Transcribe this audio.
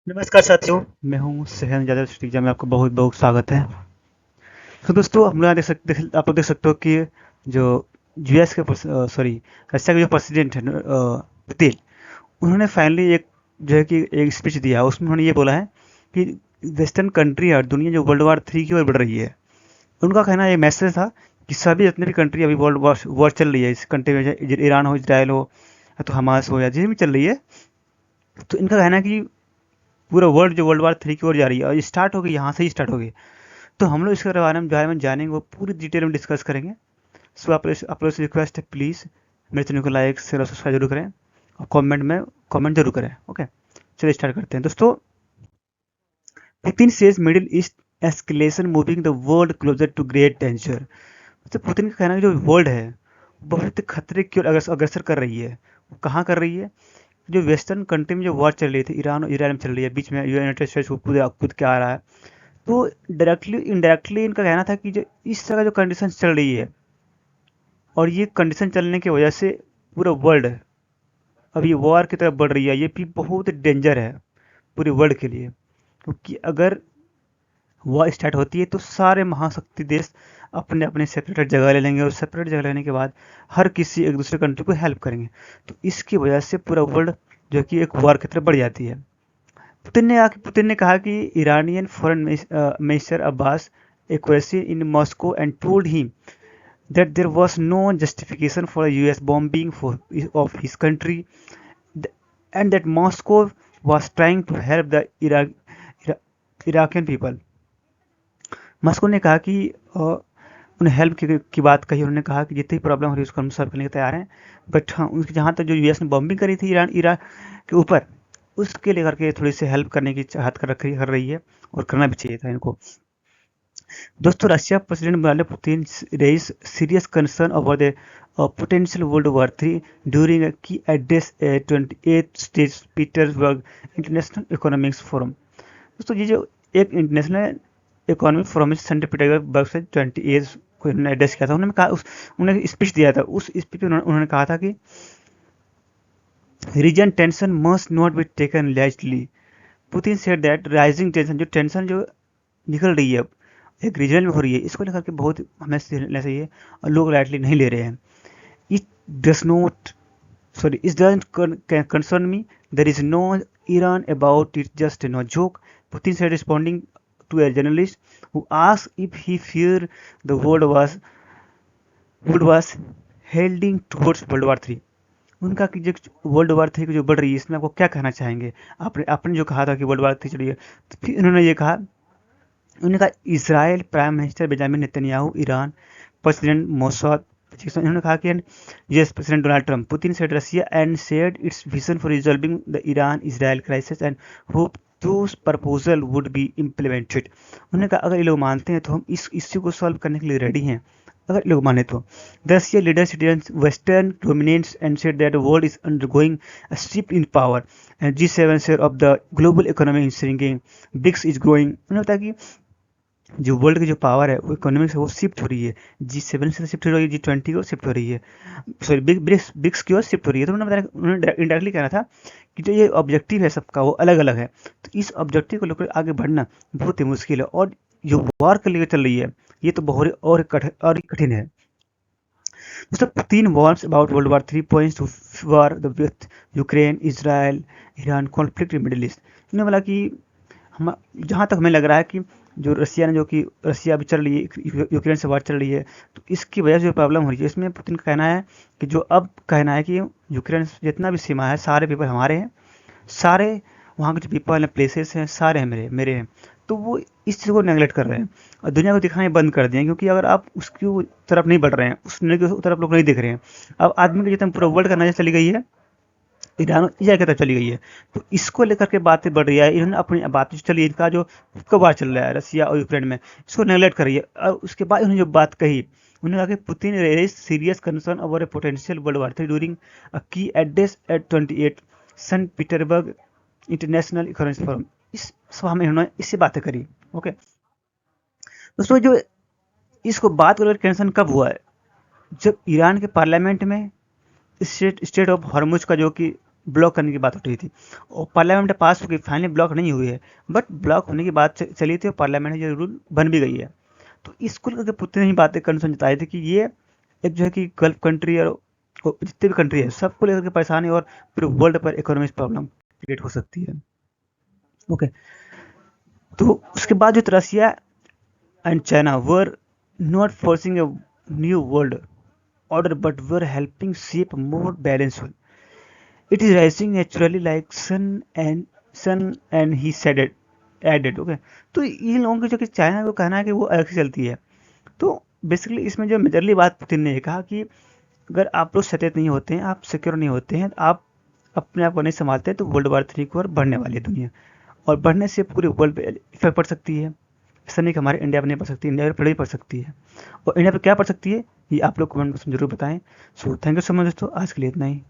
नमस्कार साथियों, मैं हूँ सहन जादव स्टूडियो में आपका बहुत बहुत स्वागत है। तो दोस्तों हम लोग यहाँ आप लोग देख सकते हो कि जो यूएस के सॉरी रशिया के जो प्रेसिडेंट है पुतिन, उन्होंने फाइनली एक जो है कि एक स्पीच दिया। उसमें उन्होंने ये बोला है कि वेस्टर्न कंट्री और दुनिया जो वर्ल्ड वार 3 की ओर बढ़ रही है। उनका कहना ये मैसेज था कि सभी जितने भी कंट्री अभी वर्ल्ड वॉर चल रही है इस कंट्री में, चाहे ईरान हो, इसराइल हो, या तो हमास हो, या जितनी भी चल रही है, तो इनका कहना है कि पूरा वर्ल्ड जो वर्ल्ड वार 3 की ओर जा रही है और ये स्टार्ट होगी, यहाँ से ही स्टार्ट होगी। तो हम लोग इसके बारे में जानेंगे, वो पूरी डिटेल में डिस्कस करेंगे। सो आप लोग से रिक्वेस्ट है, प्लीज़ मेरे चैनल को लाइक शेयर और सब्सक्राइब जरूर करें, और कमेंट जरूर करें। ओके, चलिए स्टार्ट करते हैं दोस्तों। Putin says Middle East escalation moving the world closer to great danger. मतलब पुतिन का कहना है कि जो वर्ल्ड है बहुत खतरे की ओर अग्रसर कर रही है। वो कहाँ कर रही है? जो वेस्टर्न कंट्री में जो वॉर चल रही थी, ईरान और इजराइल में चल रही है, बीच में यूनाइटेड स्टेट्स कूद के आ रहा है। तो डायरेक्टली इनडायरेक्टली इनका कहना था कि जो इस तरह जो कंडीशन चल रही है, और ये कंडीशन चलने की वजह से पूरा वर्ल्ड अभी वॉर की तरफ बढ़ रही है। ये भी बहुत डेंजर है पूरे वर्ल्ड के लिए, क्योंकि अगर वॉर स्टार्ट होती है तो सारे महाशक्ति देश अपने अपने सेपरेट जगह ले लेंगे, और सेपरेट जगह लेने के बाद हर किसी एक दूसरे कंट्री को हेल्प करेंगे। तो इसकी वजह से पूरा वर्ल्ड जो कि एक वॉर की तरफ बढ़ जाती है। पुतिन ने कहा कि ईरानियन फॉरेन मिनिस्टर अब्बास एक्वेसी in Moscow and told him that there was no justification for a US bombing of his country, and that Moscow was trying to help the Iraqian people. Moscow ने कहा कि उन्हें help की बात कही। उन्होंने कहा कि जितनी प्रॉब्लम हो रही है उसको हम सॉल्व करने के तैयार हैं, बट हाँ, उसकी जहाँ तक जो यूएस ने बॉम्बिंग करी थी इराक के ऊपर, उसके लेकर के थोड़ी सी हेल्प करने की चाहत कर रही है, और करना भी चाहिए था इनको। दोस्तों, Russia president Vladimir Putin raised serious concern over the potential World War III during a key address at 28th State Petersburg International Economics Forum। दोस्तों, ये जो एक international economic forum centre Petersburg से 28 को इन्होंने एड्रेस किया था। उन्होंने स्पीच दिया था। उस स्पीच में उन्होंने कहा था कि region tension must not be taken lightly. Putin said that rising tension, जो टेंशन जो निकल रही है एक रीजन में हो रही है, इसको लेकर के बहुत हमें लेना चाहिए, और लोग लाइटली नहीं ले रहे हैं। It does not sorry it doesn't concern me, there is no Iran about it, just no joke, Putin said responding to a journalist who asked if he fear the world was heading towards world war 3। उनका कि जो world war 3 की जो बढ़ रही है, इसमें आपको क्या कहना चाहेंगे? आपने आपने जो कहा था कि वर्ल्ड वार 3 चल रही है, तो फिर उन्होंने ये कहा, उन्होंने कहा Israel prime minister Benjamin Netanyahu, Iran president Mossad, इन्होंने कहा कि US president Donald Trump, Putin said Russia and shared it's vision for resolving the Iran Israel crisis and hope those proposal would be implemented. उन्होंने कहा अगर ये लोग मानते हैं तो हम इस इश्यू को सॉल्व करने के लिए रेडी हैं, अगर लोग माने तो। The Russia leader citizens Western dominance and said that the world is undergoing a shift in power, and G7 share of the global economy is shrinking, BRICS is growing। उन्होंने बताया कि जो वर्ल्ड की जो पावर है वो economics है, वो शिफ्ट हो रही है। G7 से शिफ्ट हो रही है, G20 की ओर शिफ्ट हो रही है, सॉरी ब्रिक्स की ओर शिफ्ट हो रही है। तो उन्होंने बताया, उन्होंने इंडायरेक्टली कहना था कि जो ये ऑब्जेक्टिव है सबका वो अलग अलग है, तो इस ऑब्जेक्टिव को लेकर आगे बढ़ना बहुत ही मुश्किल है, और जो वॉर के लिए चल रही है ये तो बहुत और कठिन है। दोस्तों, Putin warns about world war 3 points to war the with Ukraine Israel Iran conflict in Middle East. उन्होंने बोला कि हम, जहाँ तक हमें लग रहा है कि रशिया अभी चल रही है, यूक्रेन से वार चल रही है, तो इसकी वजह से जो प्रॉब्लम हो रही है, इसमें पुतिन का कहना है कि जो अब कहना है कि यूक्रेन जितना भी सीमा है सारे पीपल हमारे हैं, सारे वहाँ के जो पीपल हैं प्लेसेस हैं सारे हैं मेरे मेरे हैं। तो वो इस चीज़ को नेगलेक्ट कर रहे हैं और दुनिया को दिखाने बंद कर दिए हैं, क्योंकि अगर आप उसकी तरफ नहीं बढ़ रहे हैं, उस निर्णय की तरफ लोग नहीं दिख रहे हैं। अब आदमी की जितना पूरा वर्ल्ड का नजर चली गई है, ईरान इजराइल की तरफ चली गई है, तो इसको लेकर के बातें बढ़ रही है। इन्होंने अपनी बात चली, इनका जो कब वार चल रहा है रशिया और यूक्रेन में, इसको नेगलेक्ट कर रही है। और उसके बाद उन्होंने जो बात कही, उन्होंने कहा कि Putin raise serious concern over a potential world war 3 during a key address at 28 Saint Petersburg international economic forum. इस सभा में उन्होंने इससे बातें करी। ओके दोस्तों, जो इसको बात करके टेंशन कब हुआ है? जब ईरान के पार्लियामेंट में स्टेट ऑफ हॉर्मुज का जो कि ब्लॉक करने की बात उठ रही थी और पार्लियामेंट में पास हो गई, फाइनली ब्लॉक नहीं हुई है, बट ब्लॉक होने की बात चली थी और पार्लियामेंट में ये रूल बन भी गई है। तो इसको लेकर पुतिन ही बातें कंसर्न जताए थे कि ये एक जो है कि गल्फ कंट्री और जितने भी कंट्री है सबको लेकर के परेशानी और पूरे वर्ल्ड पर इकोनॉमिक प्रॉब्लम क्रिएट हो सकती है। ओके, तो उसके बाद जो Russia and China were not forcing a new world order but were helping shape a more balanced one. It is rising naturally like sun and he said it added okay। तो इन लोगों की जो कि China को कहना है कि वो अलग से चलती है। तो बेसिकली इसमें जो मेजरली बात पुतिन ने कहा कि अगर आप लोग सचेत नहीं होते हैं, आप सिक्योर नहीं होते हैं, आप अपने आप को नहीं संभालते तो वर्ल्ड वार 3 की ओर बढ़ने वाली है दुनिया, और बढ़ने से पूरे वर्ल्ड पे इफेक्ट पड़ सकती है। ऐसा नहीं कि हमारे इंडिया पर नहीं पड़ सकती, इंडिया पर पड़ ही पड़ सकती है। और इंडिया पर क्या पड़ सकती है ये आप लोग कमेंट बॉक्स में जरूर बताएं। So thank you so much दोस्तों, आज के लिए इतना ही।